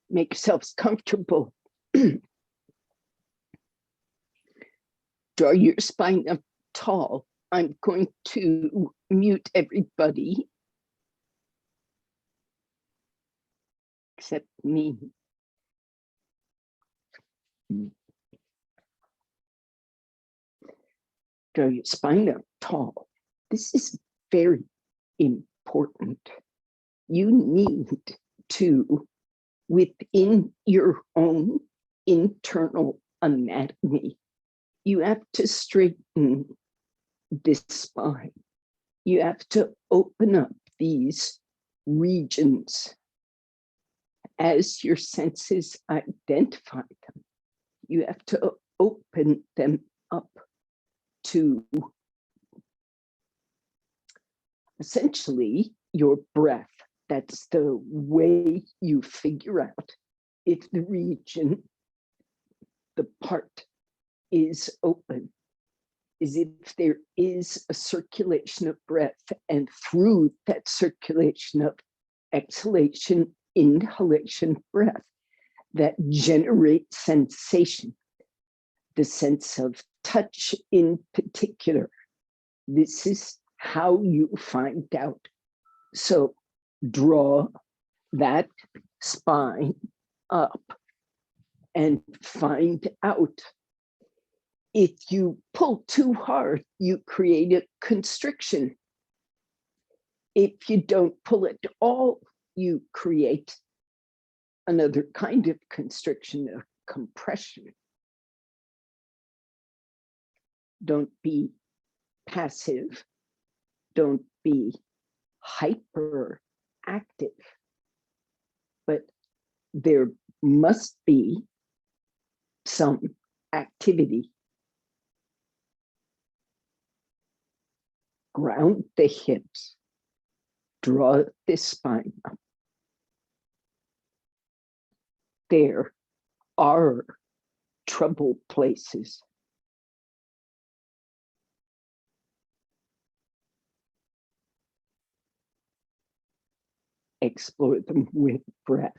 Make yourselves comfortable. Draw your spine up tall. I'm going to mute everybody except me. Draw your spine up tall. This is very important. You need to, within your own internal anatomy, you have to straighten this spine. You have to open up these regions as your senses identify them. You have to open them up to essentially your breath. That's the way you figure out if the region, the part is open, is if there is a circulation of breath, and through that circulation of exhalation, inhalation, breath, that generates sensation, the sense of touch in particular. This is how you find out. So draw that spine up and find out. If you pull too hard, you create a constriction. If you don't pull at all, you create another kind of constriction, a compression. Don't be passive. Don't be hyperactive. But there must be some activity. Ground the hips. Draw the spine up. There are trouble places. Explore them with breath.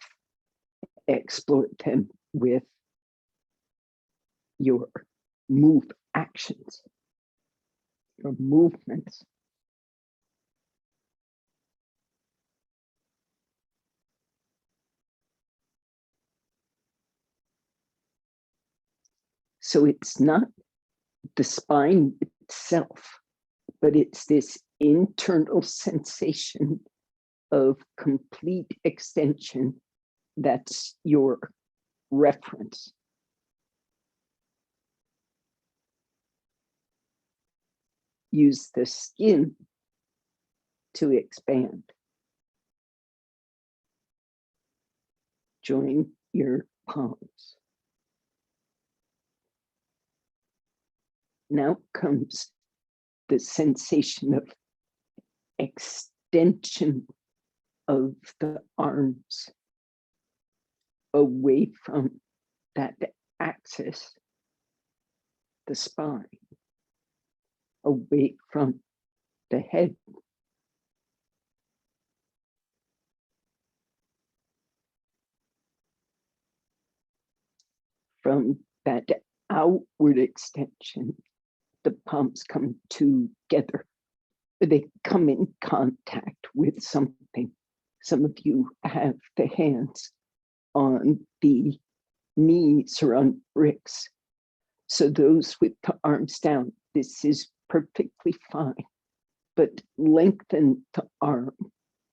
Explore them with your actions, your movements. So it's not the spine itself, but it's this internal sensation of complete extension. That's your reference. Use the skin to expand. Join your palms. Now comes the sensation of extension of the arms away from that axis, the spine, away from the head. From that outward extension, the palms come together. They come in contact with something. Some of you have the hands on the knees or on bricks. So those with the arms down, this is perfectly fine. But lengthen the arm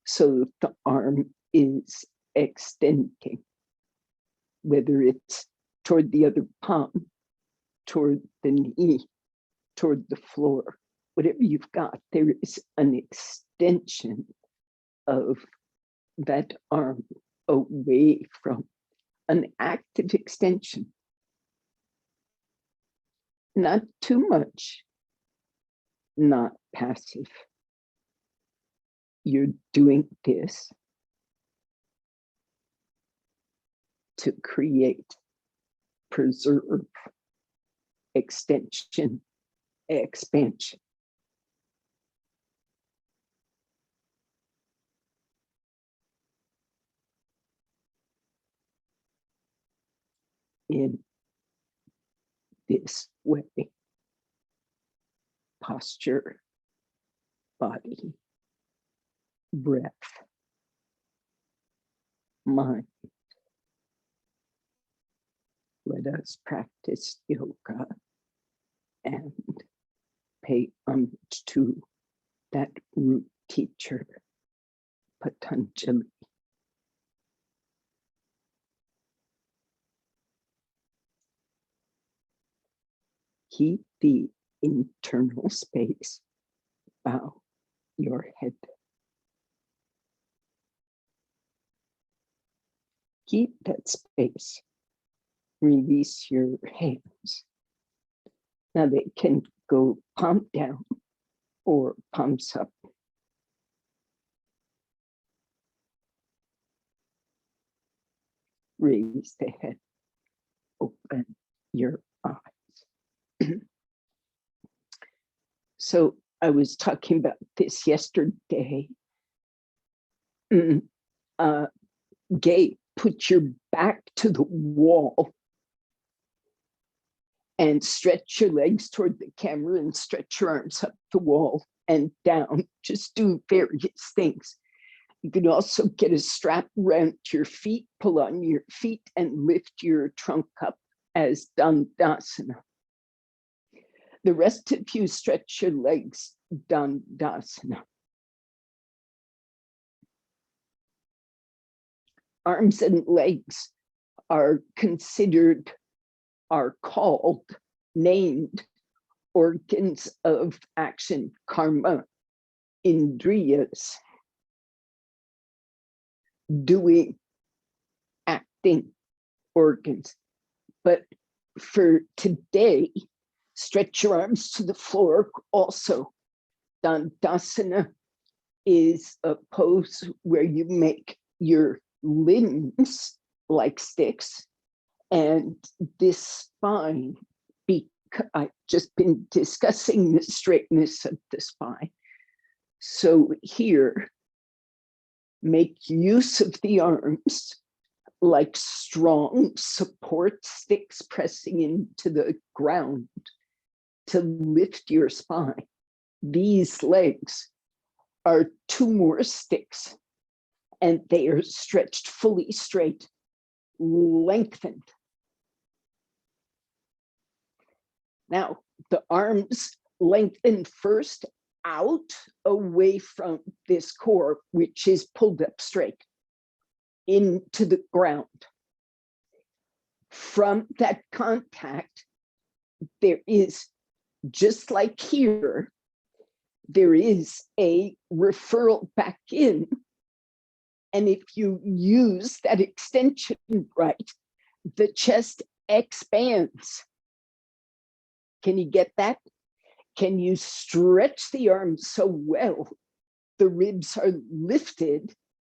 so that the arm is extending, whether it's toward the other palm, toward the knee, toward the floor, whatever you've got, there is an extension of that arm away from an active extension. Not too much, not passive. You're doing this to create, preserve, extension, expansion. in this way. Posture, body, breath, mind. Let us practice yoga and pay homage to that root teacher, Patanjali. Keep the internal space. Bow your head. Keep that space. Release your hands. Now they can go palm down or palms up. Raise the head. Open your eyes. So I was talking about this yesterday. Gay, put your back to the wall and stretch your legs toward the camera and stretch your arms up the wall and down. Just do various things. You can also get a strap around your feet, pull on your feet and lift your trunk up as Dandasana. The rest of you stretch your legs, Dandasana. Arms and legs are called, named organs of action, karma, indriyas, doing, acting organs. But for today, stretch your arms to the floor also. Dandasana is a pose where you make your limbs like sticks, and this spine, I've just been discussing the straightness of the spine. So here, make use of the arms like strong support sticks pressing into the ground to lift your spine. These legs are 2 more sticks, and they are stretched fully straight, lengthened. Now, the arms lengthen first out away from this core, which is pulled up straight, into the ground. From that contact, there is, just like here, there is a referral back in. And if you use that extension right, the chest expands. Can you get that? Can you stretch the arms so well, the ribs are lifted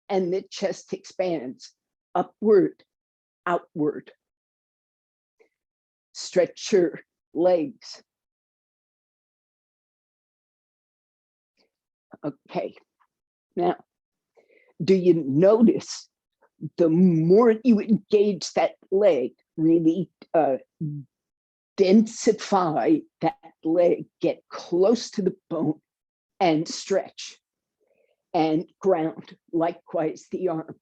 and the chest expands upward, outward. Stretch your legs. Okay, now, do you notice the more you engage that leg, really densify that leg, get close to the bone and stretch and ground. Likewise, the arm.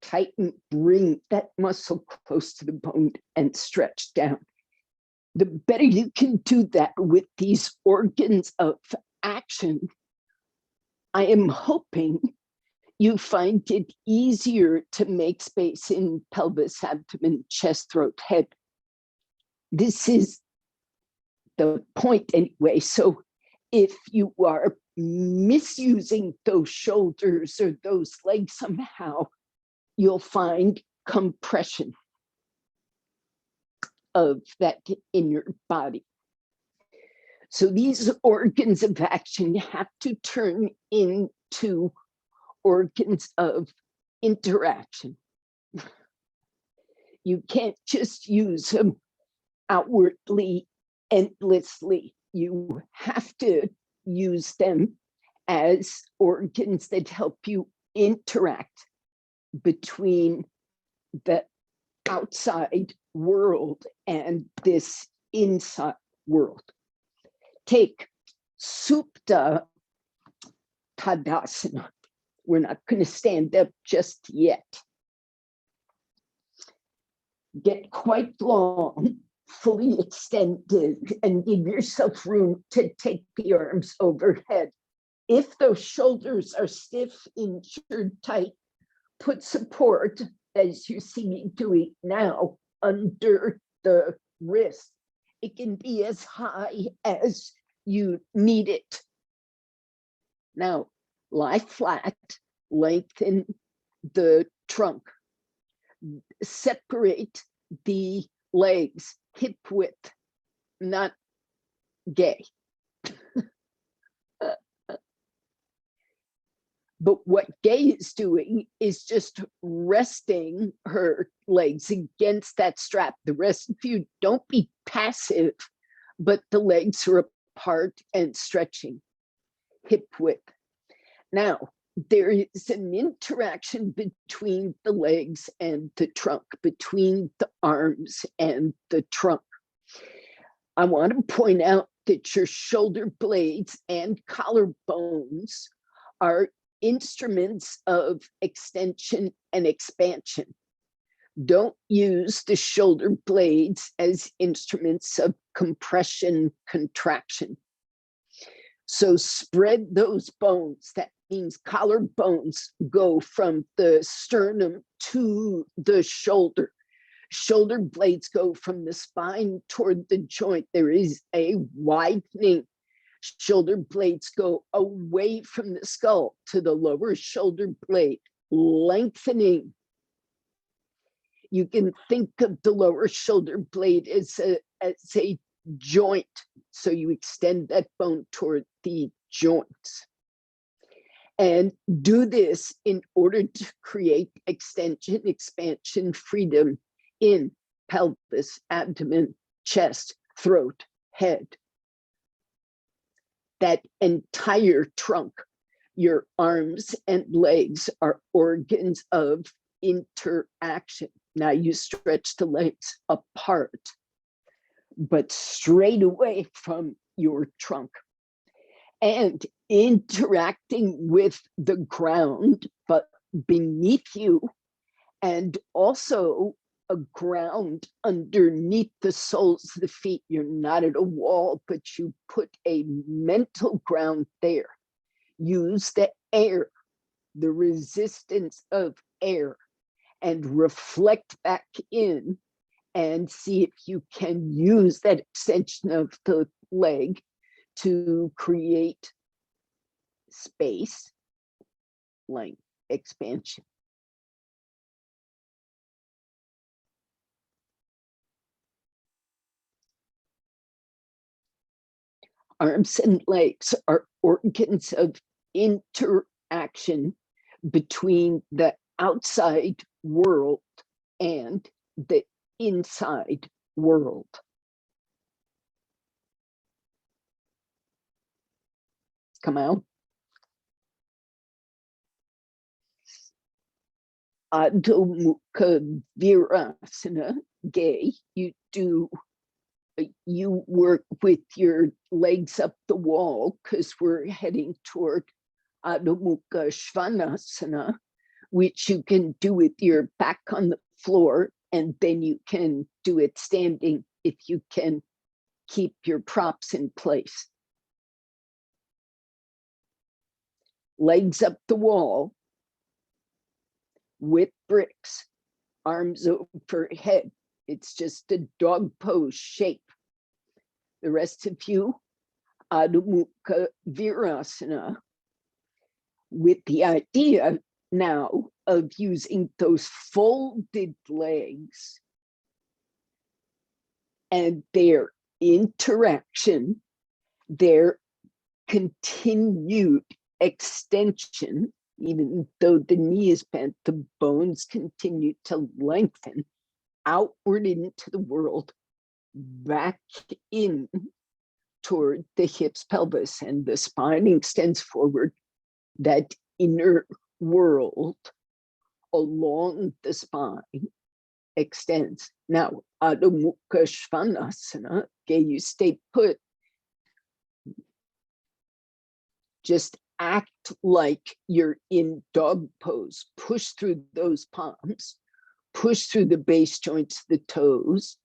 Tighten, bring that muscle close to the bone and stretch down. The better you can do that with these organs of action, I am hoping you find it easier to make space in pelvis, abdomen, chest, throat, head. This is the point anyway. So if you are misusing those shoulders or those legs somehow, you'll find compression of that in your body. So these organs of action have to turn into organs of interaction. You can't just use them outwardly, endlessly. You have to use them as organs that help you interact between the outside world and this inside world. Take Supta Tadasana. We're not going to stand up just yet. Get quite long, fully extended, and give yourself room to take the arms overhead. If those shoulders are stiff, injured, tight, put support, as you see me doing now, under the wrist. It can be as high as you need it. Now, lie flat, lengthen the trunk, separate the legs, hip width, not gay. But what Gay is doing is just resting her legs against that strap. The rest of you, don't be passive, but the legs are apart and stretching, hip width. Now, there is an interaction between the legs and the trunk, between the arms and the trunk. I want to point out that your shoulder blades and collarbones are instruments of extension and expansion. Don't use the shoulder blades as instruments of compression, contraction. So spread those bones. That means collarbones go from the sternum to the shoulder. Shoulder blades go from the spine toward the joint. There is a widening. Shoulder blades go away from the skull to the lower shoulder blade, lengthening. You can think of the lower shoulder blade as a joint. So you extend that bone toward the joints. And do this in order to create extension, expansion, freedom in pelvis, abdomen, chest, throat, head. That entire trunk, your arms and legs are organs of interaction. Now you stretch the legs apart, but straight away from your trunk and interacting with the ground, but beneath you, and also a ground underneath the soles of the feet. You're not at a wall, but you put a mental ground there. Use the air, the resistance of air, and reflect back in and see if you can use that extension of the leg to create space, length, expansion. Arms and legs are organs of interaction between the outside world and the inside world. Come out. Adho Mukha Virasana, Gay, you work with your legs up the wall because we're heading toward Adho Mukha Svanasana, which you can do with your back on the floor, and then you can do it standing if you can keep your props in place. Legs up the wall with bricks, arms overhead. It's just a dog pose shape. The rest of you, Adho Mukha Virasana, with the idea now of using those folded legs and their interaction, their continued extension, even though the knee is bent, the bones continue to lengthen outward into the world, back in toward the hips, pelvis, and the spine extends forward. That inner world along the spine extends. Now, Adho Mukha Svanasana, okay, you stay put. Just act like you're in dog pose. Push through those palms, push through the base joints, the toes,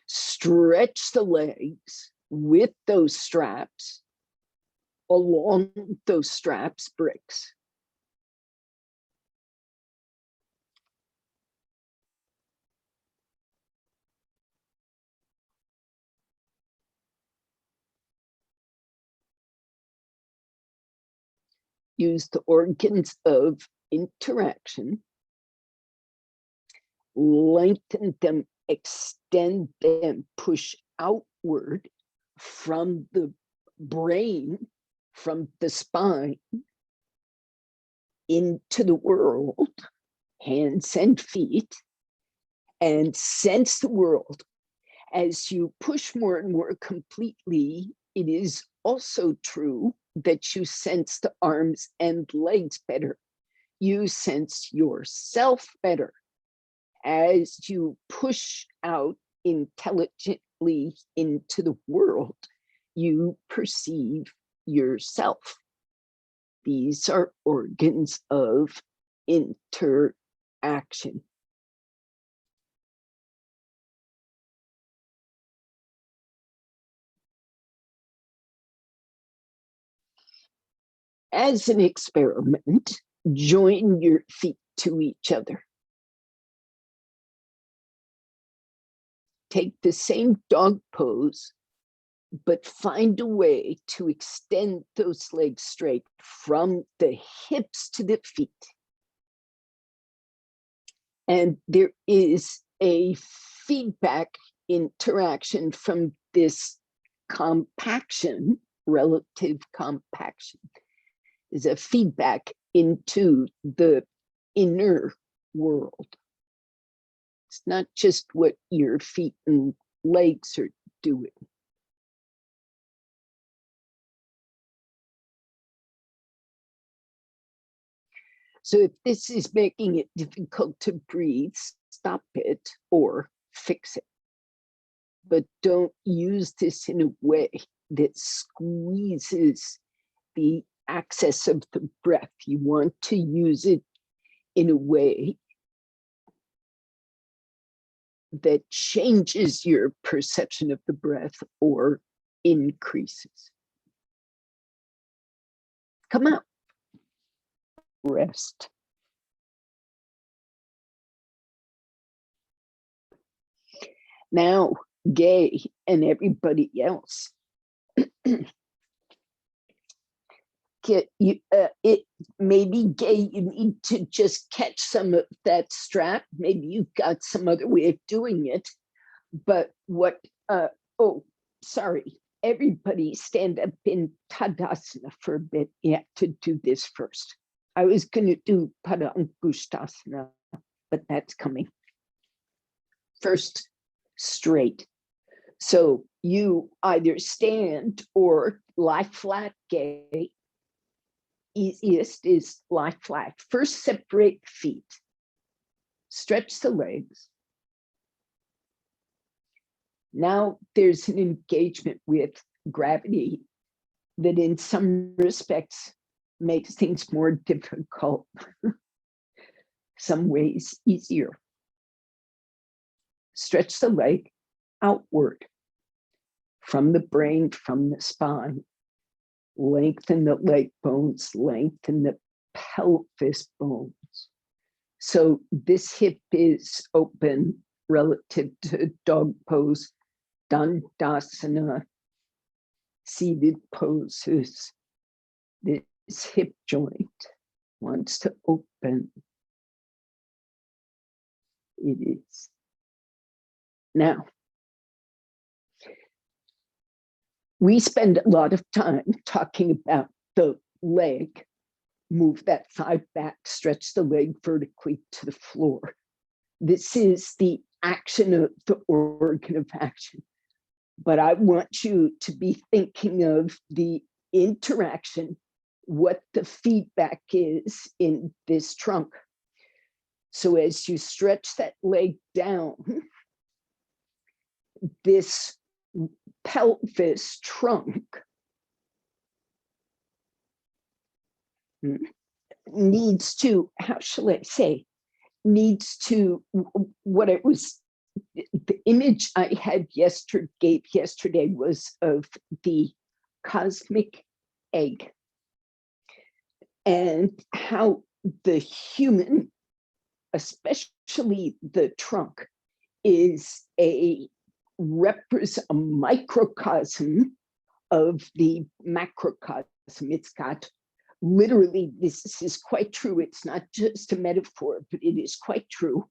stretch the legs with those straps, along those straps, bricks. Use the organs of interaction, lengthen them, extend them, push outward from the brain, from the spine, into the world, hands and feet, and sense the world. As you push more and more completely, it is also true that you sense the arms and legs better. You sense yourself better. As you push out intelligently into the world, you perceive yourself. These are organs of interaction. As an experiment, join your feet to each other. Take the same dog pose, but find a way to extend those legs straight from the hips to the feet. And there is a feedback interaction from this compaction, relative compaction, is a feedback into the inner world. It's not just what your feet and legs are doing. So if this is making it difficult to breathe, stop it or fix it. But don't use this in a way that squeezes the access of the breath. You want to use it in a way that changes your perception of the breath or increases. Come out. Rest. Now, Gay and everybody else, it maybe, Gay, you need to just catch some of that strap. Maybe you've got some other way of doing it. But what, oh, sorry, everybody stand up in Tadasana for a bit. You have to do this first. I was going to do Chatushpadasana, but that's coming. First, straight. So you either stand or lie flat, Gay. Easiest is lie flat. First, separate feet. Stretch the legs. Now there's an engagement with gravity that in some respects makes things more difficult, some ways easier. Stretch the leg outward from the brain, from the spine. Lengthen the leg bones, lengthen the pelvis bones. So this hip is open relative to dog pose, Dandasana, seated poses. This hip joint wants to open. It is. Now, we spend a lot of time talking about the leg. Move that thigh back, stretch the leg vertically to the floor. This is the action of the organ of action. But I want you to be thinking of the interaction, what the feedback is in this trunk. So as you stretch that leg down, this pelvis trunk needs to, how shall I say, needs to, what it was, the image I had gave yesterday was of the cosmic egg and how the human, especially the trunk, is a microcosm of the macrocosm. It's got literally, this is quite true. It's not just a metaphor, but it is quite true.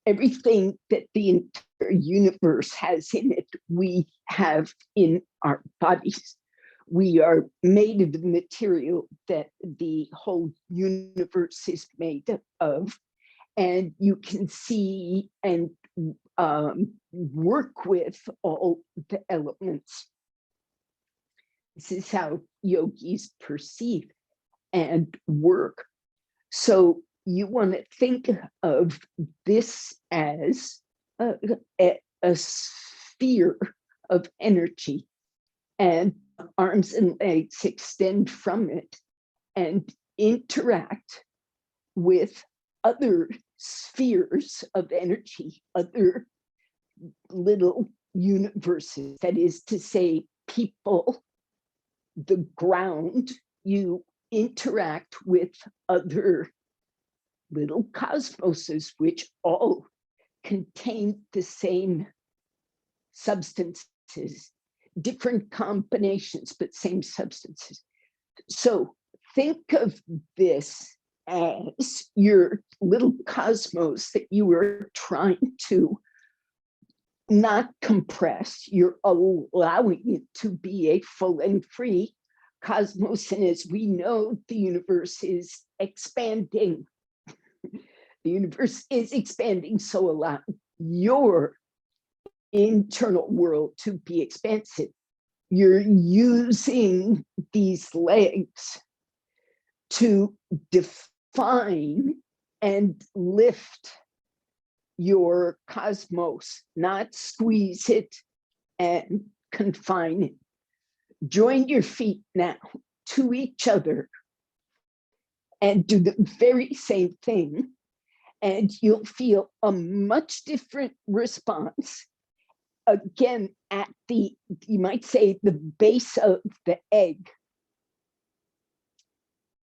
Everything that the entire universe has in it, we have in our bodies. We are made of the material that the whole universe is made of. And you can see and work with all the elements. This is how yogis perceive and work. So you want to think of this as a sphere of energy, and arms and legs extend from it and interact with other spheres of energy, other little universes. That is to say, people, the ground, you interact with other little cosmoses, which all contain the same substances, different combinations, but same substances. So think of this as your little cosmos that you were trying to not compress. You're allowing it to be a full and free cosmos. And as we know, the universe is expanding. The universe is expanding, so allow your internal world to be expansive. You're using these legs to define and lift your cosmos, not squeeze it and confine it. Join your feet now to each other and do the very same thing, and you'll feel a much different response. Again, at the, you might say, the base of the egg.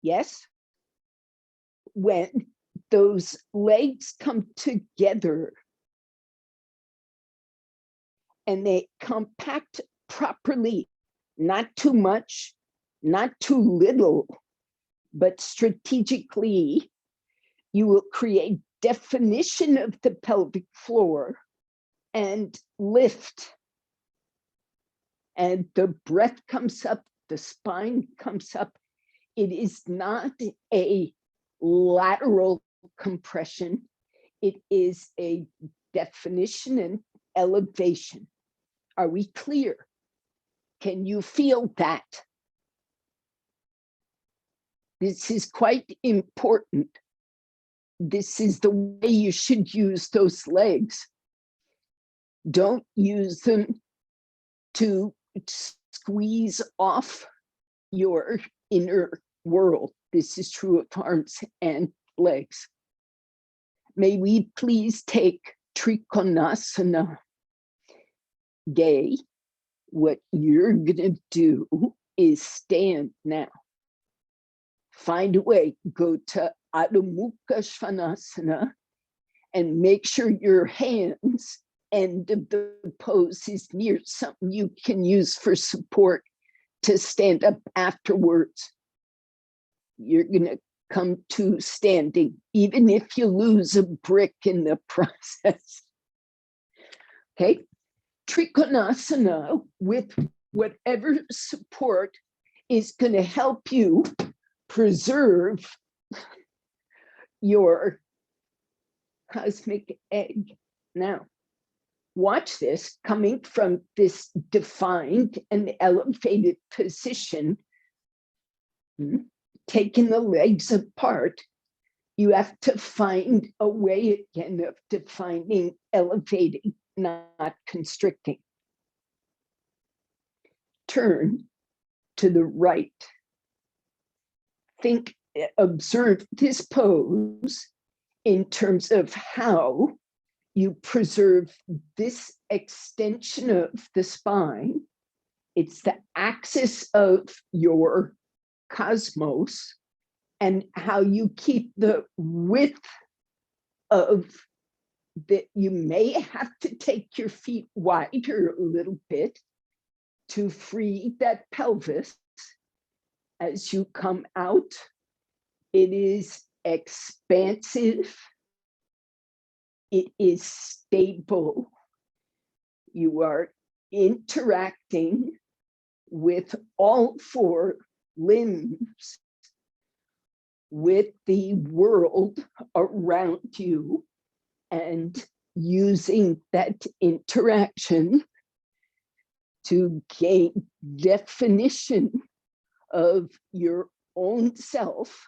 Yes? When those legs come together and they compact properly, not too much, not too little, but strategically, you will create definition of the pelvic floor and lift. And the breath comes up, the spine comes up. It is not a lateral compression. It is a definition and elevation. Are we clear? Can you feel that? This is quite important. This is the way you should use those legs. Don't use them to squeeze off your inner world. This is true of arms and legs. May we please take Trikonasana. Gay, what you're gonna do is stand now. Find a way, go to Adho Mukha Svanasana and make sure your hands, end of the pose, is near something you can use for support to stand up afterwards. You're gonna come to standing, even if you lose a brick in the process. Okay, Trikonasana with whatever support is gonna help you preserve your cosmic egg. Now, watch this coming from this defined and elevated position, taking the legs apart. you have to find a way again of defining elevating, not constricting. Turn to the right. Observe this pose in terms of how you preserve this extension of the spine. It's the axis of your cosmos, and how you keep the width of that. You may have to take your feet wider a little bit to free that pelvis as you come out. It is expansive. It is stable. You are interacting with all four limbs, with the world around you, and using that interaction to gain definition of your own self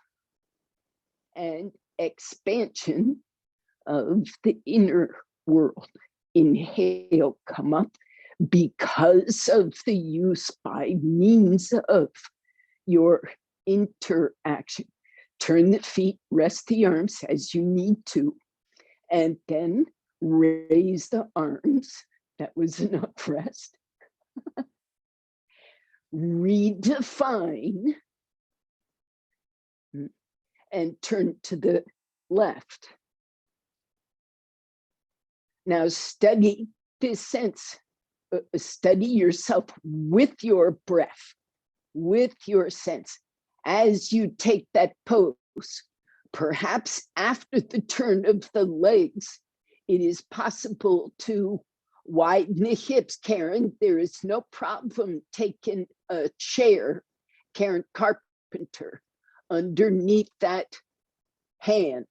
and expansion of the inner world. Inhale, come up, because of the use by means of your interaction. Turn the feet, rest the arms as you need to, and then raise the arms. That was enough rest. Redefine and turn to the left. Now study this sense, study yourself with your breath, with your sense, as you take that pose. Perhaps after the turn of the legs, it is possible to widen the hips. Karen, there is no problem taking a chair, Karen Carpenter, underneath that hand.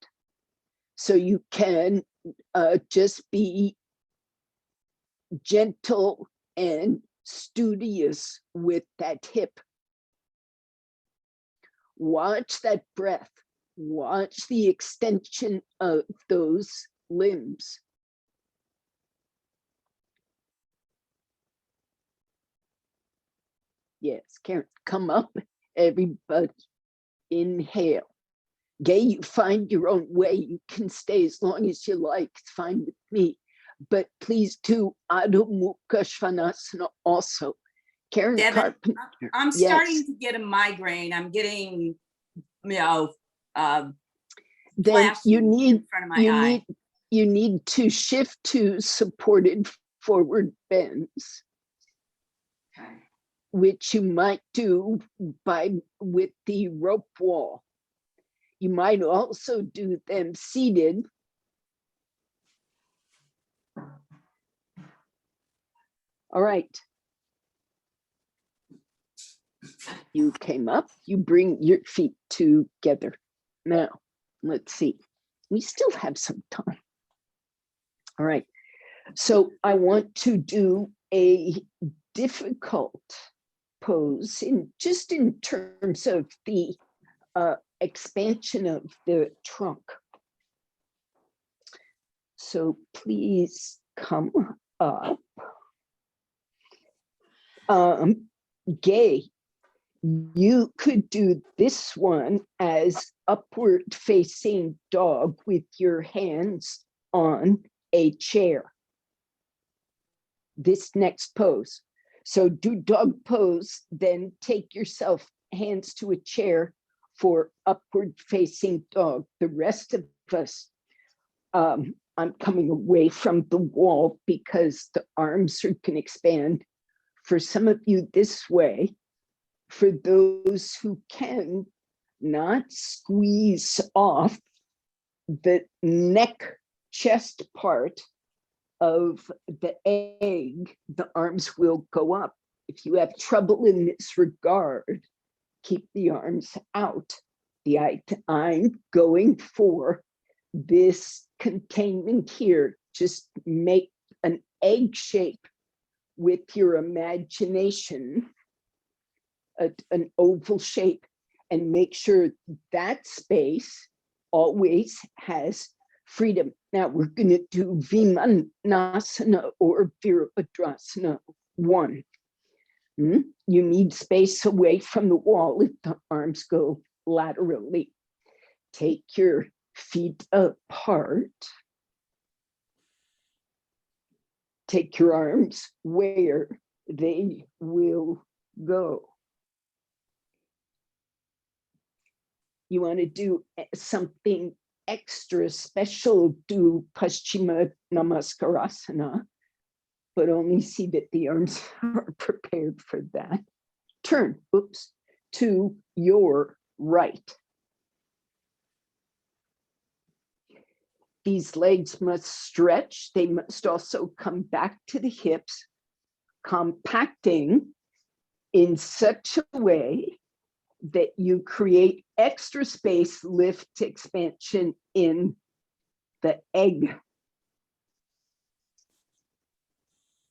So you can just be gentle and studious with that hip. Watch that breath. Watch the extension of those limbs. Yes, Karen, come up, everybody. Inhale. Gay, you find your own way. You can stay as long as you like. It's fine with me. But please do Adho Mukha Svanasana also. Karen Devon, Carpenter. I'm starting to get a migraine. I'm getting, then flashes you need in front of my eye. you need to shift to supported forward bends, Okay. which you might do with the rope wall. You might also do them seated. All right. You came up, you bring your feet together. Now, let's see. We still have some time. All right. So I want to do a difficult pose in terms of the expansion of the trunk. So please come up. Gay, you could do this one as upward facing dog with your hands on a chair. This next pose. So do dog pose, then take yourself hands to a chair for upward facing dog. The rest of us, I'm coming away from the wall because the arms can expand. For some of you this way, for those who can, not squeeze off the neck chest part of the egg, the arms will go up. If you have trouble in this regard, keep the arms out. I'm going for this containment here. Just make an egg shape with your imagination, an oval shape, and make sure that space always has freedom. Now we're going to do Vimanasana or Virabhadrasana 1. You need space away from the wall if the arms go laterally. Take your feet apart. Take your arms where they will go. You want to do something extra special, do Paschima Namaskarasana, but only see that the arms are prepared for that. Turn, to your right. These legs must stretch. They must also come back to the hips, compacting in such a way that you create extra space, lift, expansion in the egg.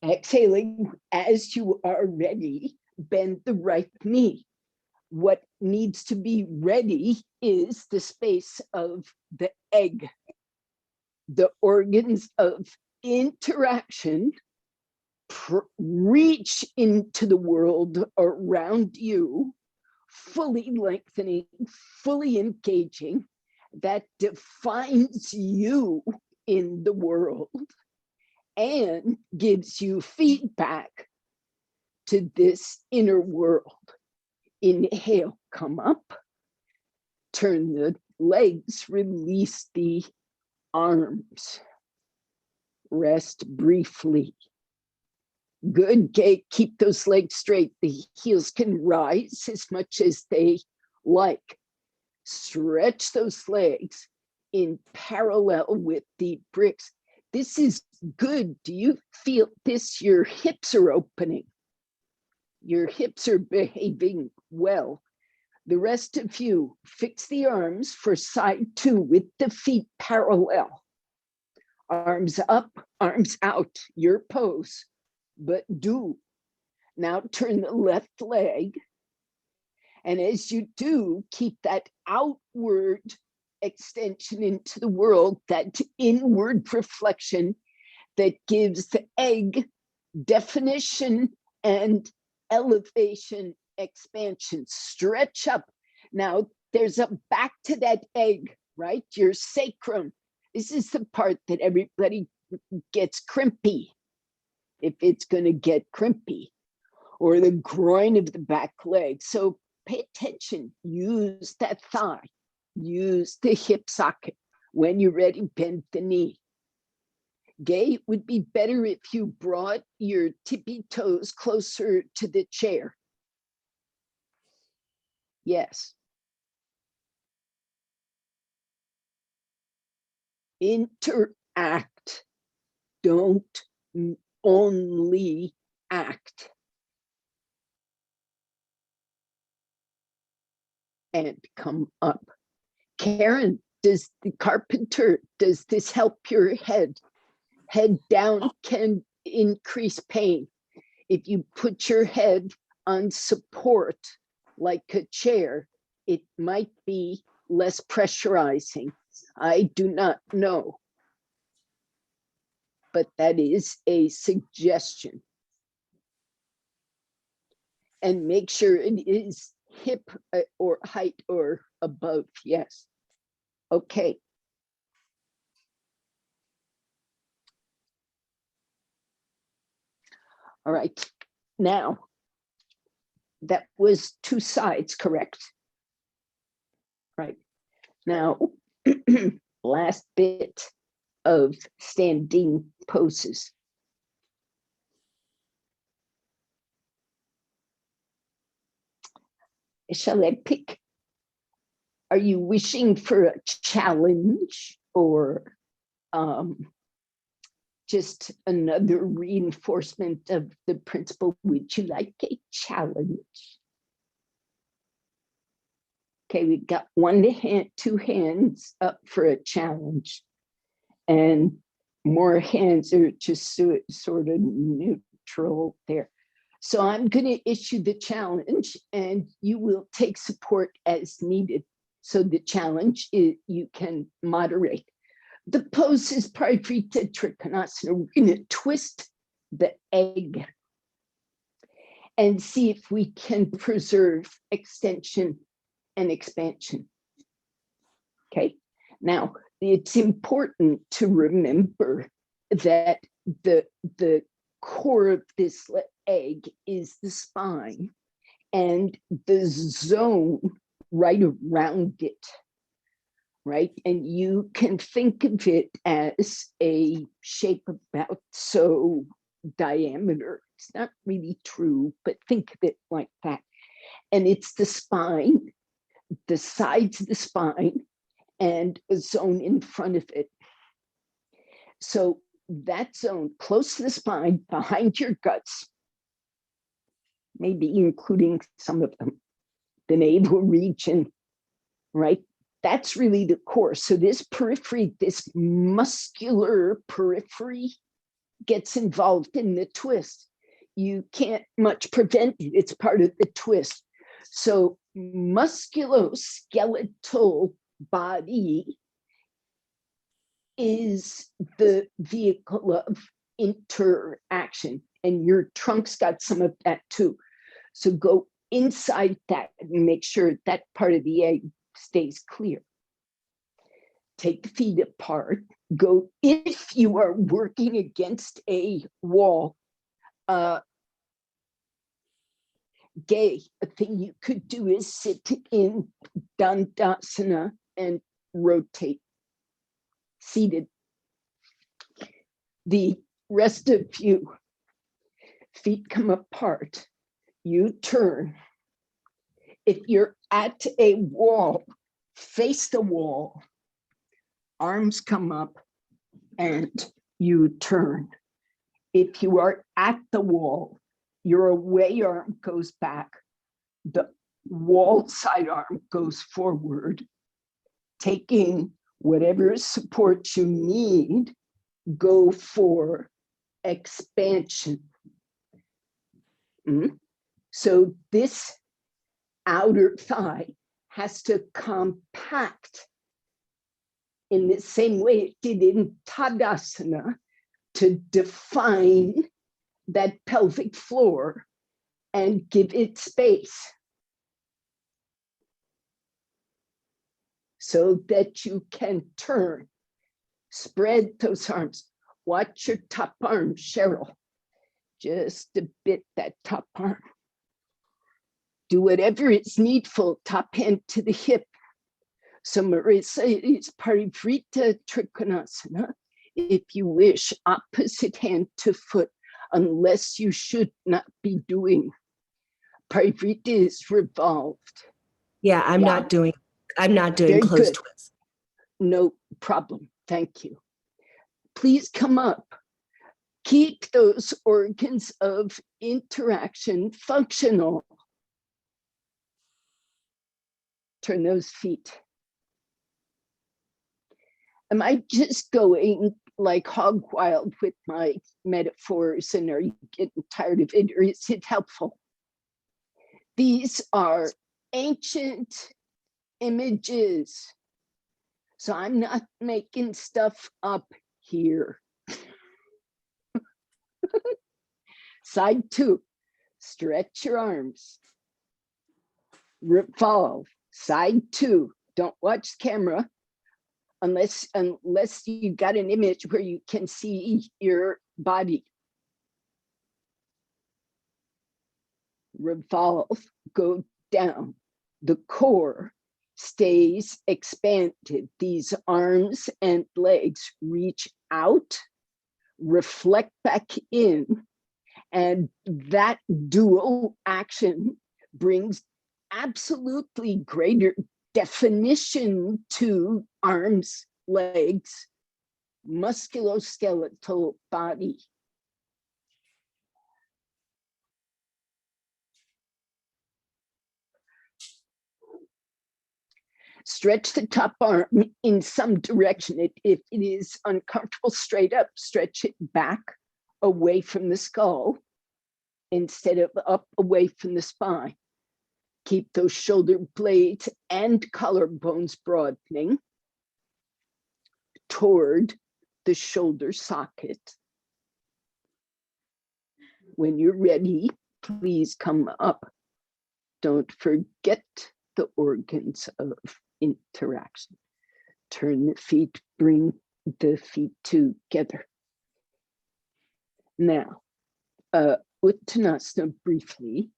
Exhaling as you are ready, bend the right knee. What needs to be ready is the space of the egg. The organs of interaction reach into the world around you, fully lengthening, fully engaging. That defines you in the world and gives you feedback to this inner world. Inhale, come up, turn the legs, release the arms. Rest briefly. Good, okay, keep those legs straight. The heels can rise as much as they like. Stretch those legs in parallel with the bricks. This is good. Do you feel this? Your hips are opening. Your hips are behaving well. The rest of you, fix the arms for side 2 with the feet parallel. Arms up, arms out, your pose, but do. Now turn the left leg. And as you do, keep that outward extension into the world, that inward reflection that gives the egg definition and elevation, expansion. Stretch up. Now there's a back to that egg, right? Your sacrum. This is the part that everybody gets crimpy, if it's going to get crimpy, or the groin of the back leg. So pay attention, use that thigh, use the hip socket. When you're ready, bend the knee. Gay, it would be better if you brought your tippy toes closer to the chair. Yes. Interact. Don't only act. And come up. Karen, does the carpenter, does this help your head? Head down can increase pain. If you put your head on support like a chair, it might be less pressurizing. I do not know, but that is a suggestion. And make sure it is hip or height or above. Yes. Okay. All right. Now, that was 2 sides, correct? Right. Now, last bit of standing poses. Shall I pick? Are you wishing for a challenge or just another reinforcement of the principle? Would you like a challenge? Okay, we got 2 hands up for a challenge, and more hands are just sort of neutral there. So I'm going to issue the challenge, and you will take support as needed. So the challenge is you can moderate. The pose is Parivrita Trikonasana. We're going to twist the egg and see if we can preserve extension and expansion. Okay, now it's important to remember that the core of this egg is the spine and the zone right around it, right? And you can think of it as a shape about so diameter. It's not really true, but think of it like that. And it's the spine, the sides of the spine, and a zone in front of it. So that zone close to the spine, behind your guts, maybe including some of them, the navel region, right? That's really the core. So this periphery, this muscular periphery gets involved in the twist. You can't much prevent it. It's part of the twist. So musculoskeletal body is the vehicle of interaction, and your trunk's got some of that too. So go inside that and make sure that part of the egg stays clear. Take the feet apart. Go, if you are working against a wall, a thing you could do is sit in Tadasana and rotate seated. The rest of you, feet come apart, you turn. If you're at a wall, face the wall, arms come up and you turn. If you are at the wall, your away arm goes back, the wall side arm goes forward, taking whatever support you need, go for expansion. So this outer thigh has to compact in the same way it did in Tadasana to define that pelvic floor and give it space so that you can turn. Spread those arms. Watch your top arm, Cheryl. Just a bit, that top arm. Do whatever is needful, top hand to the hip. So Marissa is Parivrita Trikonasana. If you wish, opposite hand to foot, unless you should not be doing. Parivrita is revolved. Yeah, I'm not doing Very close good. twists. No problem. Thank you. Please come up. Keep those organs of interaction functional. Turn those feet. Am I just going like hog wild with my metaphors, and are you getting tired of it, or is it helpful? These are ancient images. So I'm not making stuff up here. Side two, stretch your arms. Revolve. Side two, don't watch the camera unless you got an image where you can see your body. Revolve, go down. The core stays expanded. These arms and legs reach out, reflect back in, and that dual action brings absolutely greater definition to arms, legs, musculoskeletal body. Stretch the top arm in some direction. If it is uncomfortable straight up, stretch it back away from the skull instead of up away from the spine. Keep those shoulder blades and collarbones broadening toward the shoulder socket. When you're ready, please come up. Don't forget the organs of interaction. Turn the feet, bring the feet together. Now, Uttanasana briefly.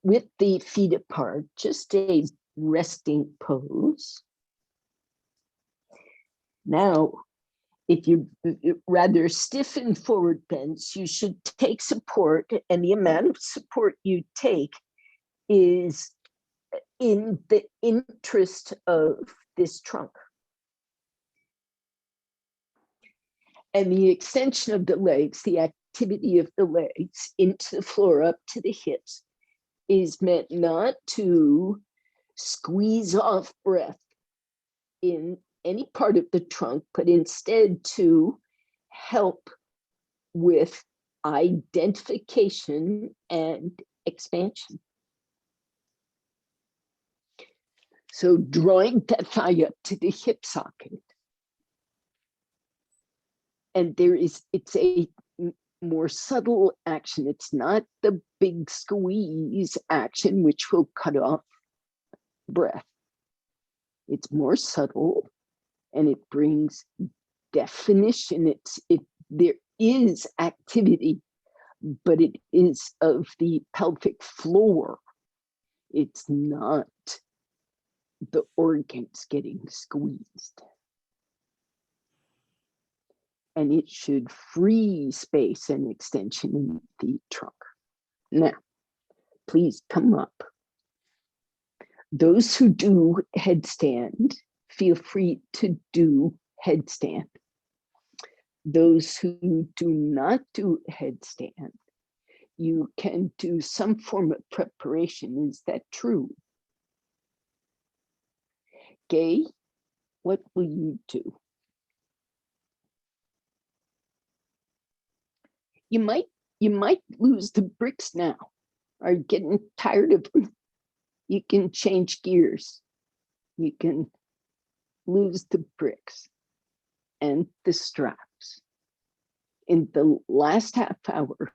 With the feet apart, just a resting pose. Now, if you're rather stiff in forward bends, you should take support, and the amount of support you take is in the interest of this trunk. And the extension of the legs, the activity of the legs into the floor, up to the hips, is meant not to squeeze off breath in any part of the trunk, but instead to help with identification and expansion. So drawing that thigh up to the hip socket. And it's a more subtle action. It's not the big squeeze action, which will cut off breath. It's more subtle, and it brings definition. There is activity, but it is of the pelvic floor. It's not the organs getting squeezed. And it should free space and extension in the trunk. Now, please come up. Those who do headstand, feel free to do headstand. Those who do not do headstand, you can do some form of preparation. Is that true? Gay, what will you do? You might lose the bricks now. Are you getting tired of them? You can change gears. You can lose the bricks and the straps. In the last half hour,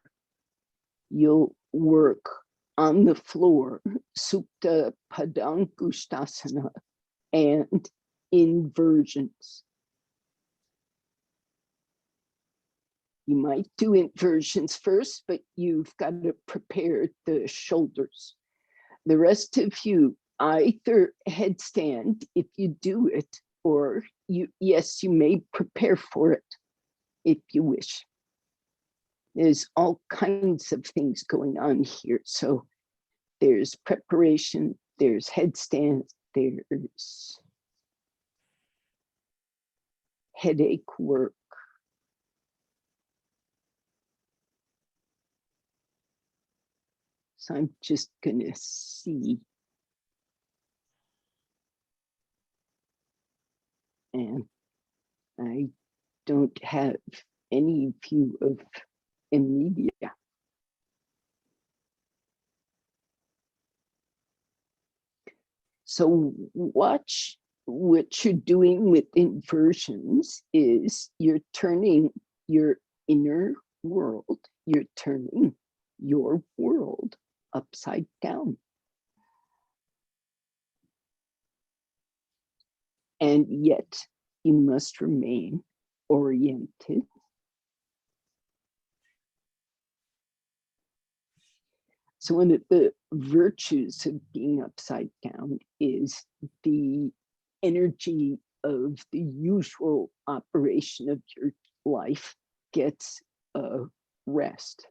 you'll work on the floor, Supta Padangusthasana, and inversions. You might do inversions first, but you've got to prepare the shoulders. The rest of you, either headstand if you do it, or you may prepare for it if you wish. There's all kinds of things going on here. So there's preparation, there's headstand, there's headache work. So I'm just gonna see. And I don't have any view of Emilia. So watch what you're doing with inversions is you're turning your inner world, you're turning your world upside down. And yet you must remain oriented. So one of the virtues of being upside down is the energy of the usual operation of your life gets a rest.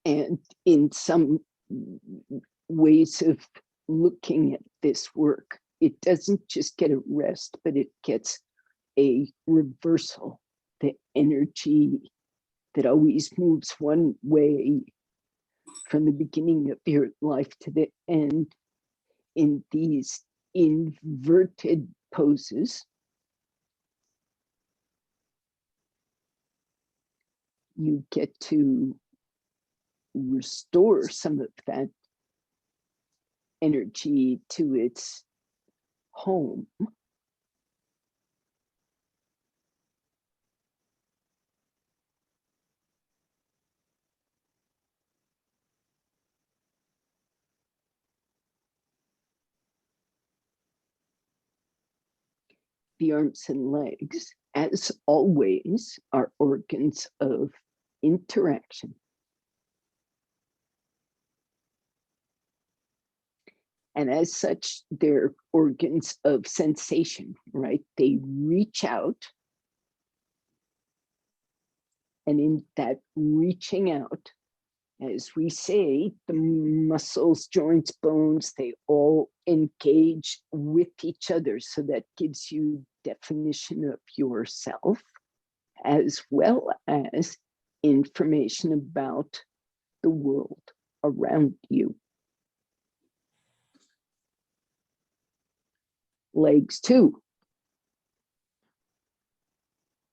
And in some ways of looking at this work, it doesn't just get a rest, but it gets a reversal. The energy that always moves one way from the beginning of your life to the end in these inverted poses. You get to restore some of that energy to its home. The arms and legs, as always, are organs of interaction. And as such, they're organs of sensation, right? They reach out. And in that reaching out, as we say, the muscles, joints, bones, they all engage with each other. So that gives you definition of yourself, as well as information about the world around you. Legs too,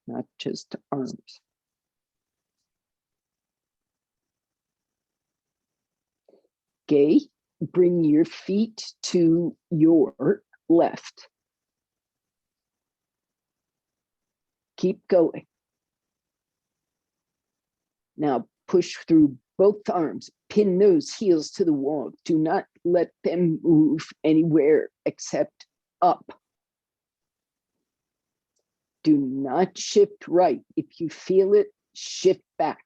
not just arms. Okay, bring your feet to your left. Keep going. Now push through both arms, pin those heels to the wall. Do not let them move anywhere except up. Do not shift right. If you feel it, shift back.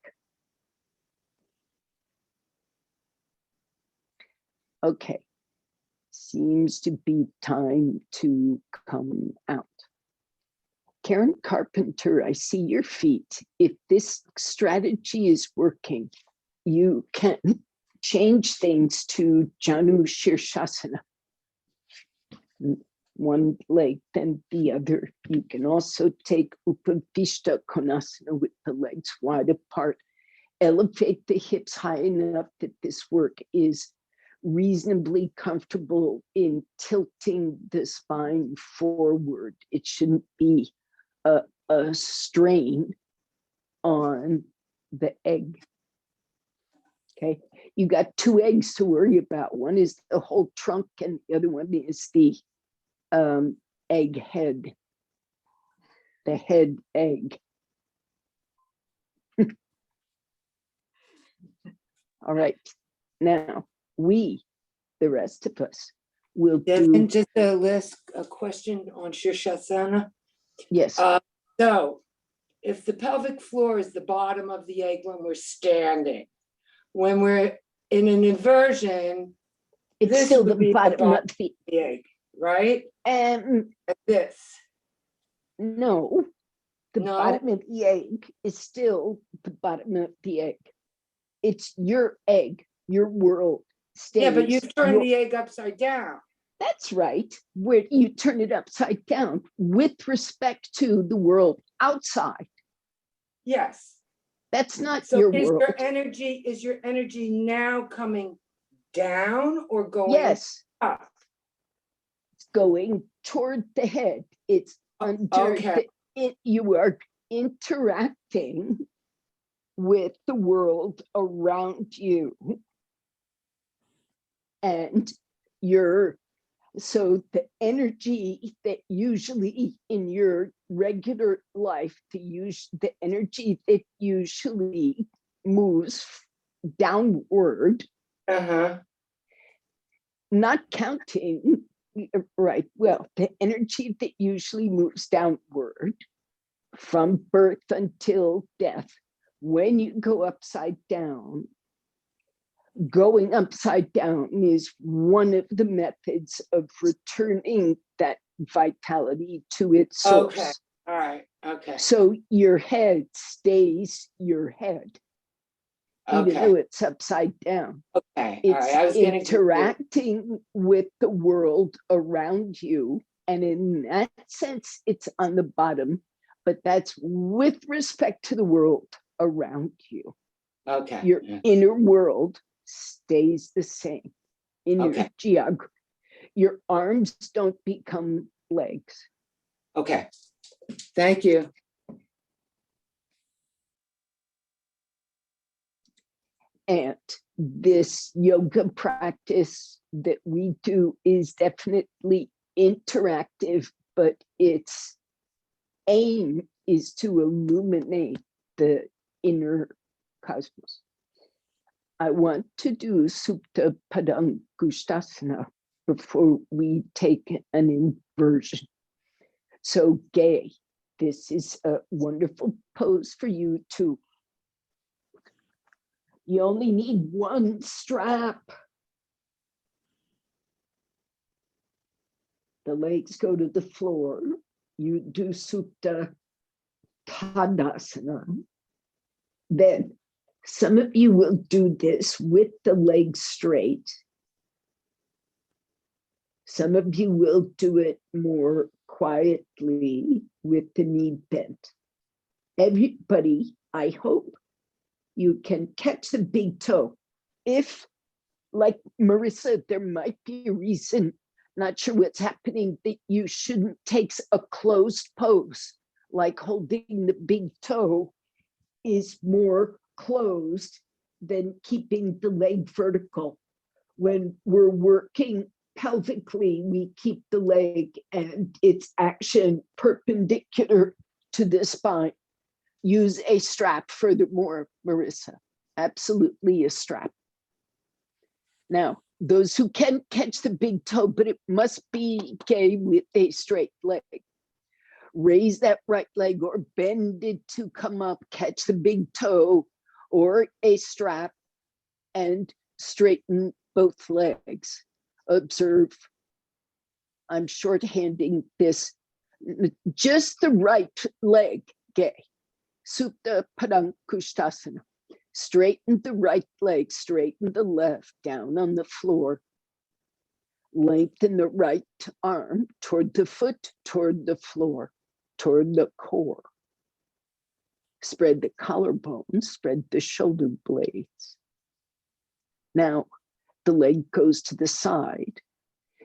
Okay, seems to be time to come out. Karen Carpenter, I see your feet. If this strategy is working, you can change things to Janu Shirshasana. One leg, then the other. You can also take Upavishta Konasana with the legs wide apart. Elevate the hips high enough that this work is reasonably comfortable in tilting the spine forward. It shouldn't be a strain on the egg. Okay, you got two eggs to worry about. One is the whole trunk and the other one is the egg head, the head egg. All right, now we, the rest of us, will Devon, do. just a question on Shirshasana. Yes. So if the pelvic floor is the bottom of the egg when we're standing, when we're in an inversion, It's this still the would be bottom of the egg, right? Like this. no, the No? bottom of the egg is still the bottom of the egg. It's your egg, your world stays. Yeah, but you've turned the egg upside down. That's right, where you turn it upside down with respect to the world outside. Yes. That's not So your is world. your energy now coming down or going Yes, up? it's going toward the head. It's under Okay. you are interacting with the world around you. And so the energy that usually in your regular life, the energy that usually moves downward, not counting, right? Well, the energy that usually moves downward from birth until death, when you go upside down, going upside down is one of the methods of returning that vitality to its source. Okay. All right. Okay. So your head stays your head, even though it's upside down. Okay. All It's right. I was getting interacting with the world around you. And in that sense, it's on the bottom, but that's with respect to the world around you. okay. Your inner world stays the same in your Okay. geography. Your arms don't become legs. Okay. Thank you. And this yoga practice that we do is definitely interactive, but its aim is to illuminate the inner cosmos. I want to do Supta Padang Kushtasana before we take an inversion. So Gay, this is a wonderful pose for you too. You only need one strap. The legs go to the floor. You do Supta Tadasana. Then some of you will do this with the legs straight. Some of you will do it more quietly with the knee bent. Everybody, I hope you can catch the big toe. If, like Marissa, there might be a reason, not sure what's happening, that you shouldn't take a closed pose, like holding the big toe is more closed than keeping the leg vertical. When we're working pelvically, we keep the leg and its action perpendicular to the spine. Use a strap furthermore, Marissa, absolutely a strap. Now, those who can catch the big toe, but it must be Gay with a straight leg. Raise that right leg or bend it to come up, catch the big toe or a strap and straighten both legs. Observe, I'm shorthanding this, just the right leg, Gay. Supta Padang Kushtasana. Straighten the right leg, straighten the left down on the floor. Lengthen the right arm toward the foot, toward the floor, toward the core. Spread the collarbone, spread the shoulder blades. Now, the leg goes to the side.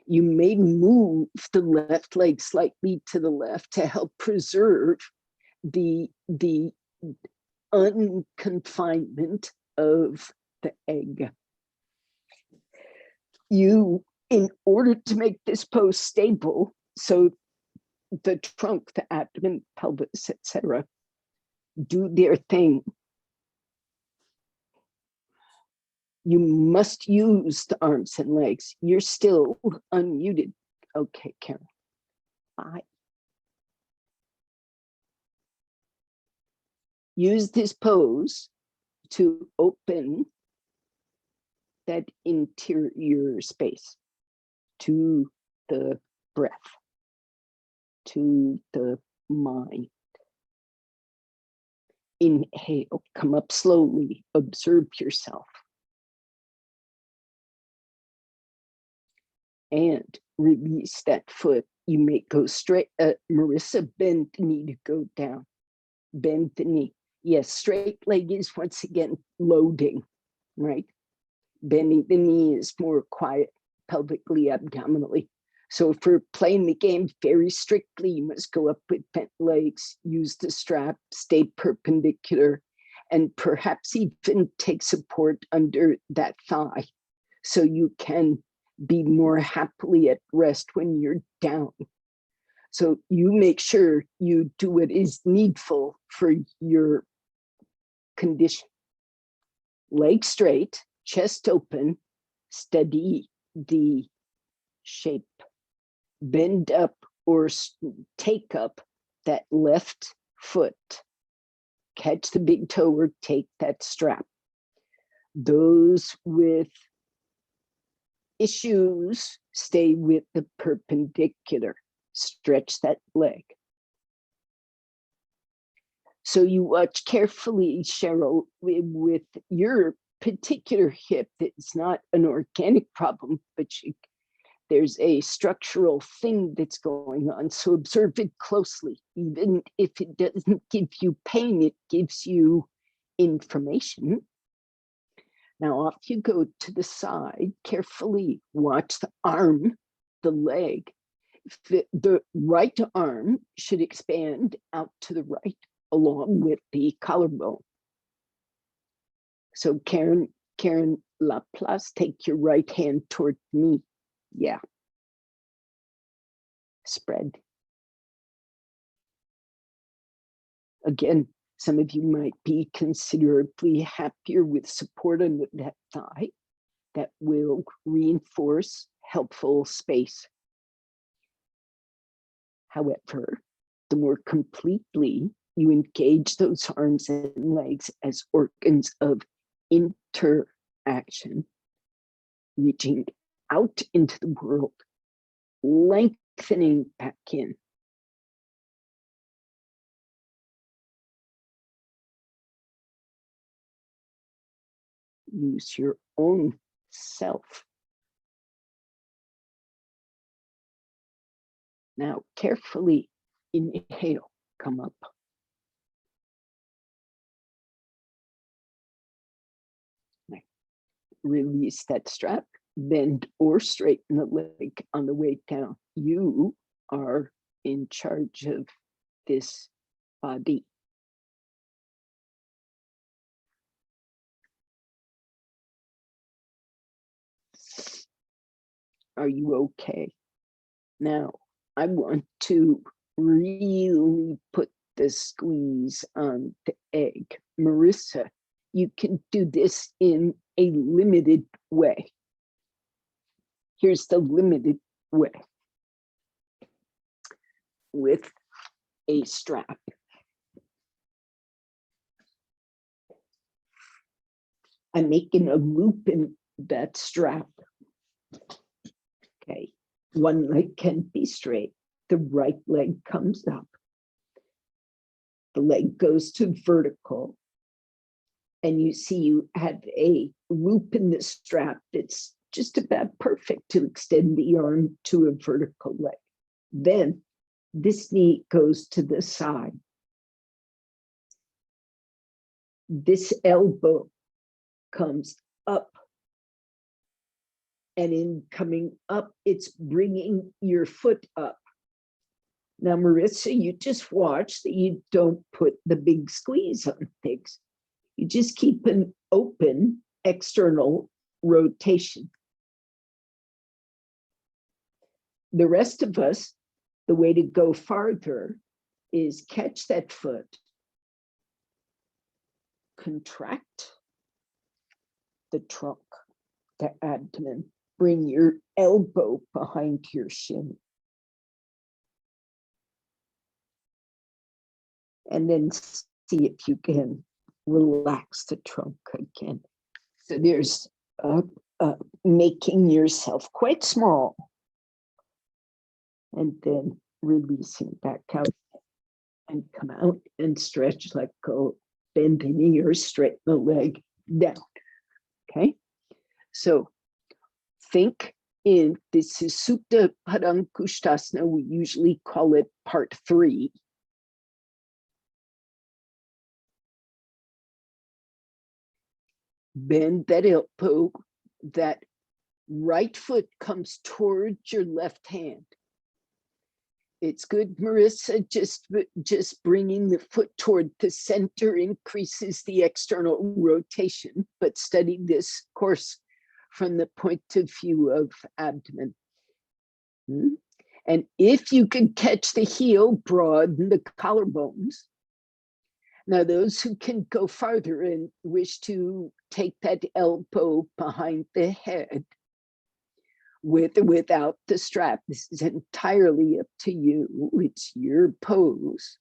You may move the left leg slightly to the left to help preserve the unconfinement of the egg. You, in order to make this pose stable, so the trunk, the abdomen, pelvis, etc., do their thing, you must use the arms and legs. You're still unmuted. Okay, Karen. Bye. Use this pose to open that interior space to the breath, to the mind. Inhale, come up slowly, observe yourself. And release that foot. You may go straight. Marissa, bend the knee to go down. Bend the knee. Yes, straight leg is once again loading, right? Bending the knee is more quiet, pelvically, abdominally. So if we're playing the game very strictly, you must go up with bent legs, use the strap, stay perpendicular, and perhaps even take support under that thigh so you can be more happily at rest when you're down. So you make sure you do what is needful for your condition. Leg straight, chest open, steady the shape. Bend up or take up that left foot. Catch the big toe or take that strap. Those with issues, stay with the perpendicular. Stretch that leg. So you watch carefully, Cheryl, with your particular hip. It's not an organic problem, but there's a structural thing that's going on. So observe it closely. Even if it doesn't give you pain, it gives you information. Now off you go to the side, carefully watch the arm, the leg. The right arm should expand out to the right along with the collarbone. So Karen Laplace, take your right hand toward me. Yeah. Spread. Again, some of you might be considerably happier with support on that thigh. That will reinforce helpful space. However, the more completely you engage those arms and legs as organs of interaction, reaching out into the world, lengthening back in. Use your own self. Now, carefully inhale, come up. Release that strap, bend or straighten the leg on the way down. You are in charge of this body. Are you okay? Now, I want to really put the squeeze on the egg. Marissa, you can do this in a limited way. Here's the limited way. With a strap. I'm making a loop in that strap. Okay, one leg can be straight. The right leg comes up. The leg goes to vertical. And you see you have a loop in the strap that's just about perfect to extend the arm to a vertical leg. Then this knee goes to the side. This elbow comes up. And in coming up, it's bringing your foot up. Now, Marissa, you just watch that you don't put the big squeeze on things. You just keep an open external rotation. The rest of us, the way to go farther is catch that foot, contract the trunk, the abdomen, bring your elbow behind your shin. And then see if you can relax the trunk again. So there's making yourself quite small and then releasing back out and come out and stretch, let go, bend the knee or straighten the leg down. Okay, so think in this is Supta Padangusthasana. We usually call it part 3. Bend that elbow, that right foot comes towards your left hand. It's good, Marissa, just bringing the foot toward the center increases the external rotation, but study this course from the point of view of abdomen. And if you can catch the heel, broaden the collarbones. Now, those who can go farther and wish to take that elbow behind the head with or without the strap, this is entirely up to you. It's your pose.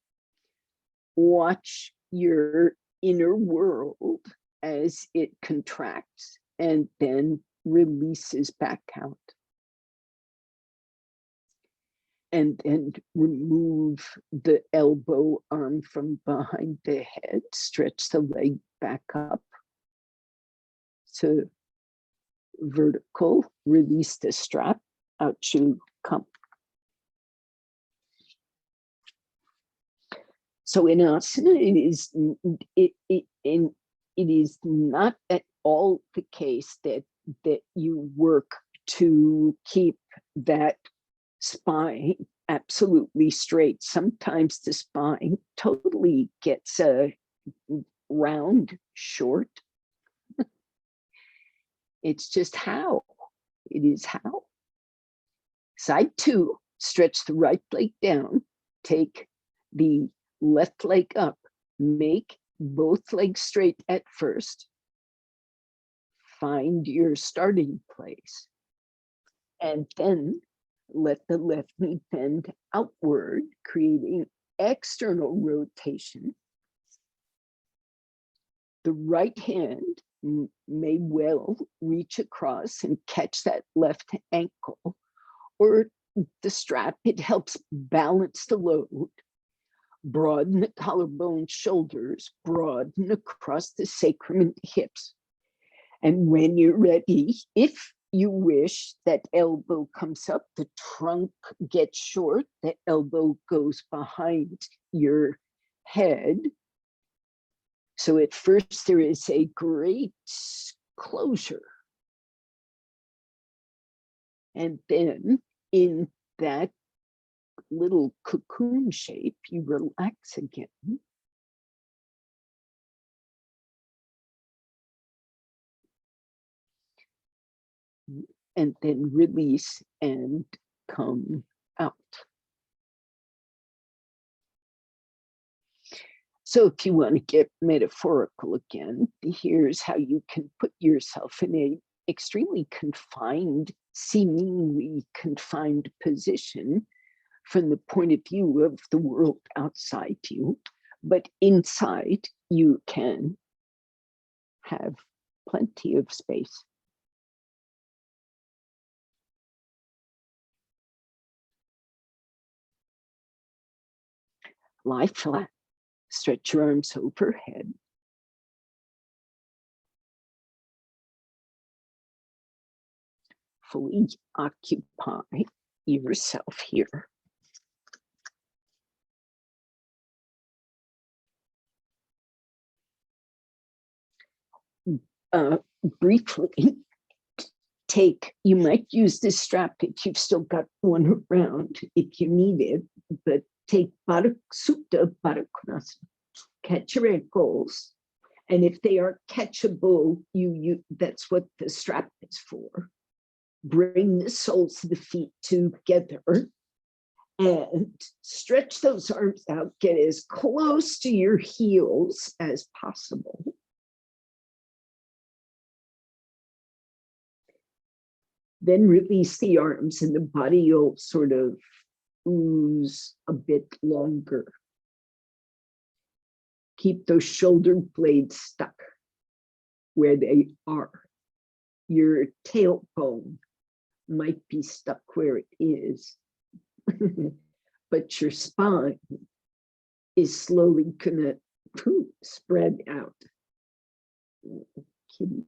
Watch your inner world as it contracts and then releases back out. And then remove the elbow arm from behind the head, stretch the leg back up to vertical, release the strap, out you come. So in asana, it is not all the case that you work to keep that spine absolutely straight. Sometimes the spine totally gets round, short. It's just how. It is how. Side 2, stretch the right leg down, take the left leg up, make both legs straight at first. Find your starting place. And then let the left knee bend outward, creating external rotation. The right hand may well reach across and catch that left ankle, or the strap. It helps balance the load. Broaden the collarbone, shoulders, broaden across the sacrum and hips. And when you're ready, if you wish, that elbow comes up, the trunk gets short, the elbow goes behind your head. So at first there is a great closure. And then in that little cocoon shape, you relax again. And then release and come out. So if you want to get metaphorical again, here's how you can put yourself in an extremely confined, seemingly confined position from the point of view of the world outside you, but inside you can have plenty of space. Lie flat, stretch your arms overhead. Fully occupy yourself here. Briefly, you might use this strap if you've still got one around if you need it, but take Supta Trikonasana, catch your ankles, and if they are catchable, that's what the strap is for. Bring the soles of the feet together and stretch those arms out, get as close to your heels as possible. Then release the arms and the body will sort of ooze a bit longer. Keep those shoulder blades stuck where they are. Your tailbone might be stuck where it is, but your spine is slowly gonna spread out. Kitty.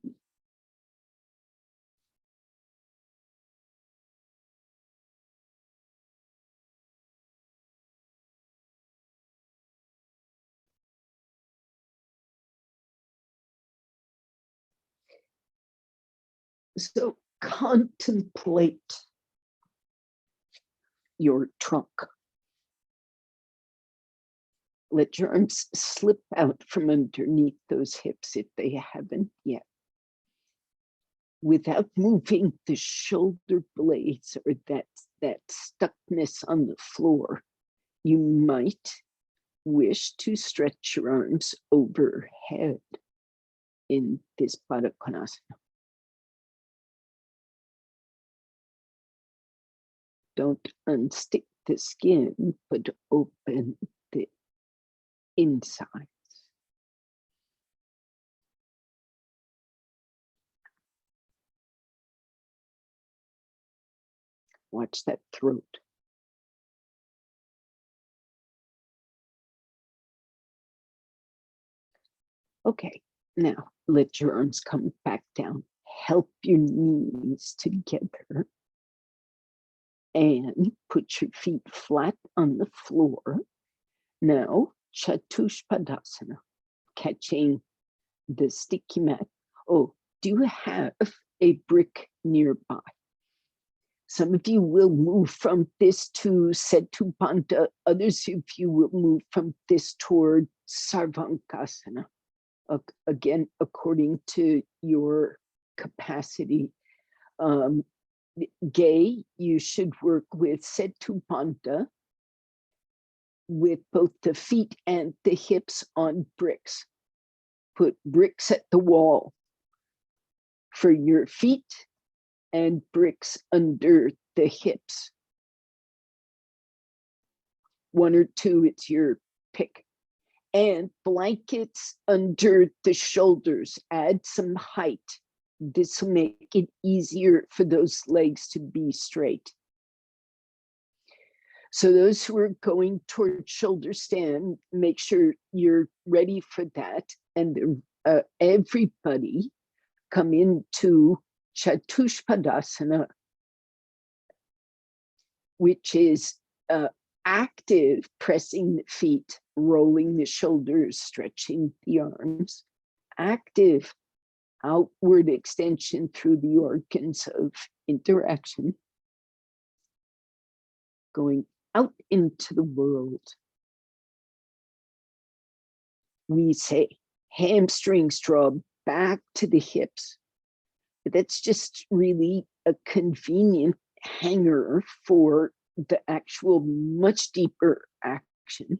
So contemplate your trunk. Let your arms slip out from underneath those hips if they haven't yet. Without moving the shoulder blades or that stuckness on the floor, you might wish to stretch your arms overhead in this Trikonasana. Don't unstick the skin, but open the insides. Watch that throat. Okay, now let your arms come back down. Help your knees together. And put your feet flat on the floor. Now, Chatushpadasana, catching the sticky mat. Oh, do have a brick nearby. Some of you will move from this to Setubandha. Others of you will move from this toward Sarvankasana. Again, according to your capacity. Gay, you should work with Setubandha with both the feet and the hips on bricks. Put bricks at the wall for your feet and bricks under the hips. One or two, it's your pick. And blankets under the shoulders, add some height. This will make it easier for those legs to be straight. So those who are going toward shoulder stand, make sure you're ready for that. And everybody come into Chatushpadasana, which is active pressing the feet, rolling the shoulders, stretching the arms, active outward extension through the organs of interaction, going out into the world. We say hamstrings draw back to the hips. But that's just really a convenient hanger for the actual much deeper action.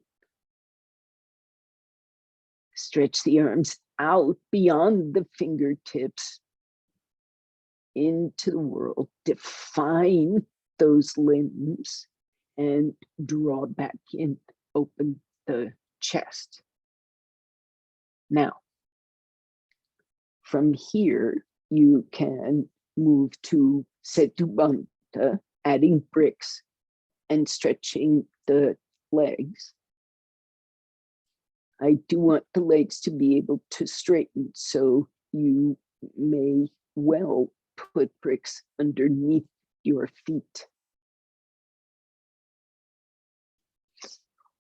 Stretch the arms out beyond the fingertips into the world. Define those limbs and draw back in, open the chest. Now, from here, you can move to Setubandha, adding bricks and stretching the legs. I do want the legs to be able to straighten, so you may well put bricks underneath your feet.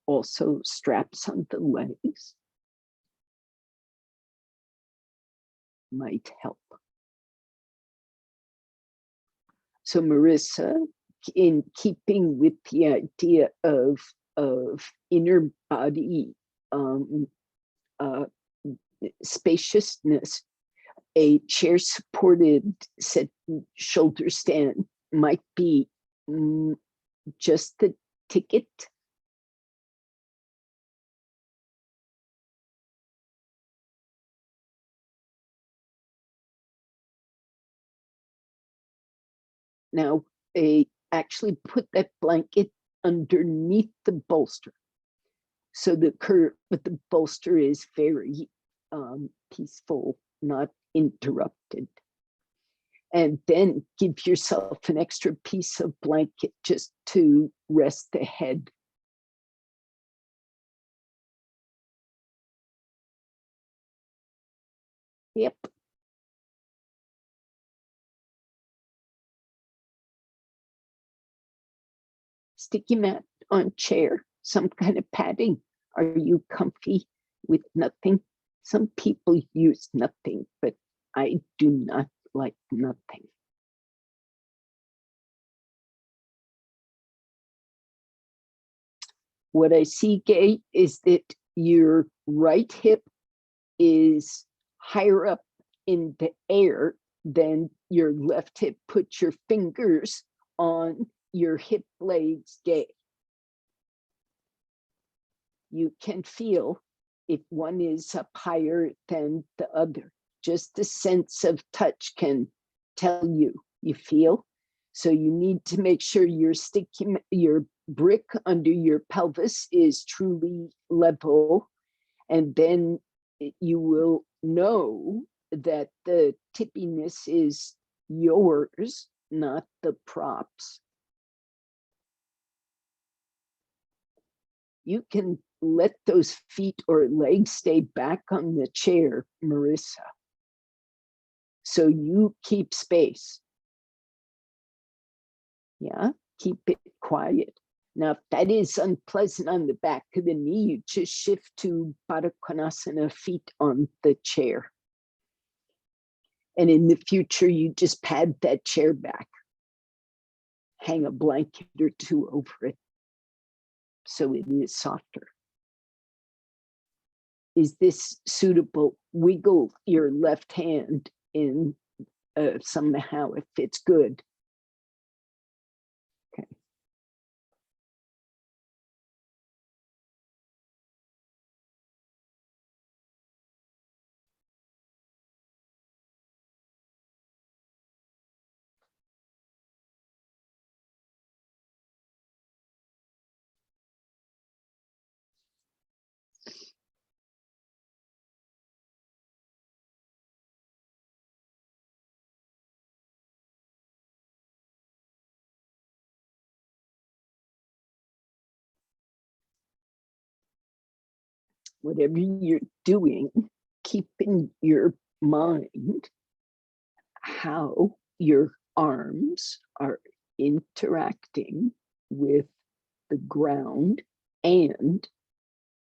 Also, straps on the legs might help. So Marissa, in keeping with the idea of inner body spaciousness, a chair supported shoulder stand might be just the ticket. Now, actually put that blanket underneath the bolster. So the curve with the bolster is very peaceful, not interrupted. And then give yourself an extra piece of blanket just to rest the head. Yep. Sticky mat on chair, some kind of padding. Are you comfy with nothing? Some people use nothing, but I do not like nothing. What I see, Gay, is that your right hip is higher up in the air than your left hip. Put your fingers on your hip blades, Gay. You can feel if one is up higher than the other. Just the sense of touch can tell you, you feel. So you need to make sure your brick under your pelvis is truly level. And then you will know that the tippiness is yours, not the props. You can let those feet or legs stay back on the chair, Marissa. So you keep space. Yeah, keep it quiet. Now, if that is unpleasant on the back of the knee, you just shift to Trikonasana, feet on the chair. And in the future, you just pad that chair back, hang a blanket or two over it so it is softer. Is this suitable? Wiggle your left hand in somehow if it's good. Okay. Whatever you're doing, keep in your mind how your arms are interacting with the ground and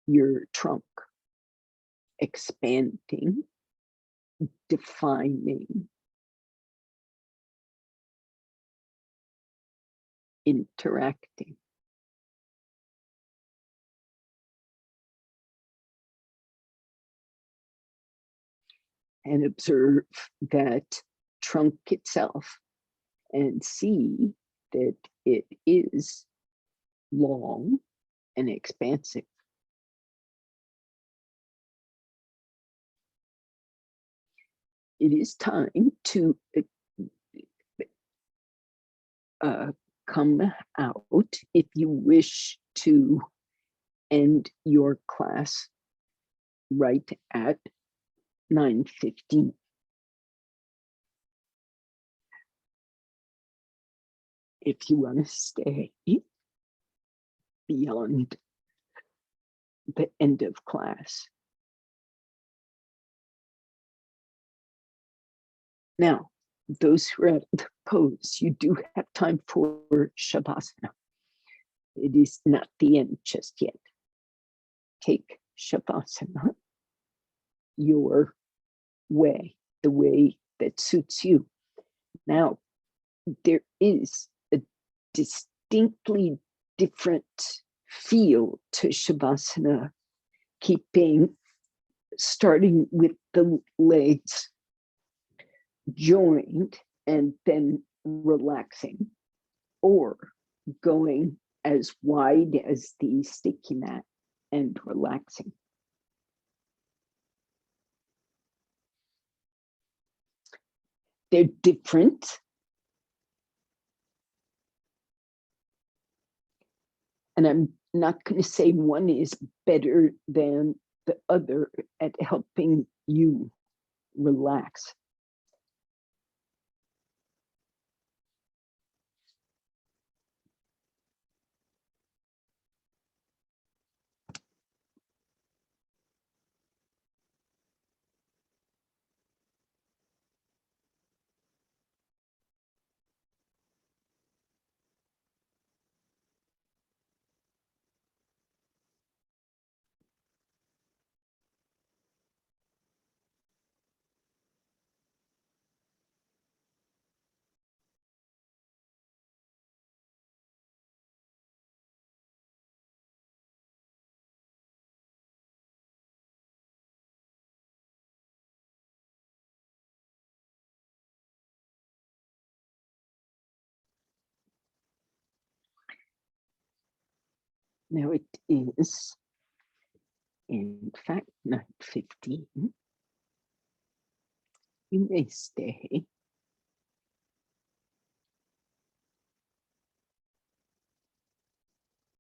your trunk, expanding, defining, interacting. And observe that trunk itself and see that it is long and expansive. It is time to come out if you wish to end your class right at 9:15. If you want to stay beyond the end of class. Now, those who are at the pose, you do have time for Shavasana. It is not the end just yet. Take Shavasana your way, the way that suits you. Now, there is a distinctly different feel to Shavasana, starting with the legs joined and then relaxing, or going as wide as the sticky mat and relaxing. They're different. And I'm not going to say one is better than the other at helping you relax. Now it is, in fact, 9:15. You may stay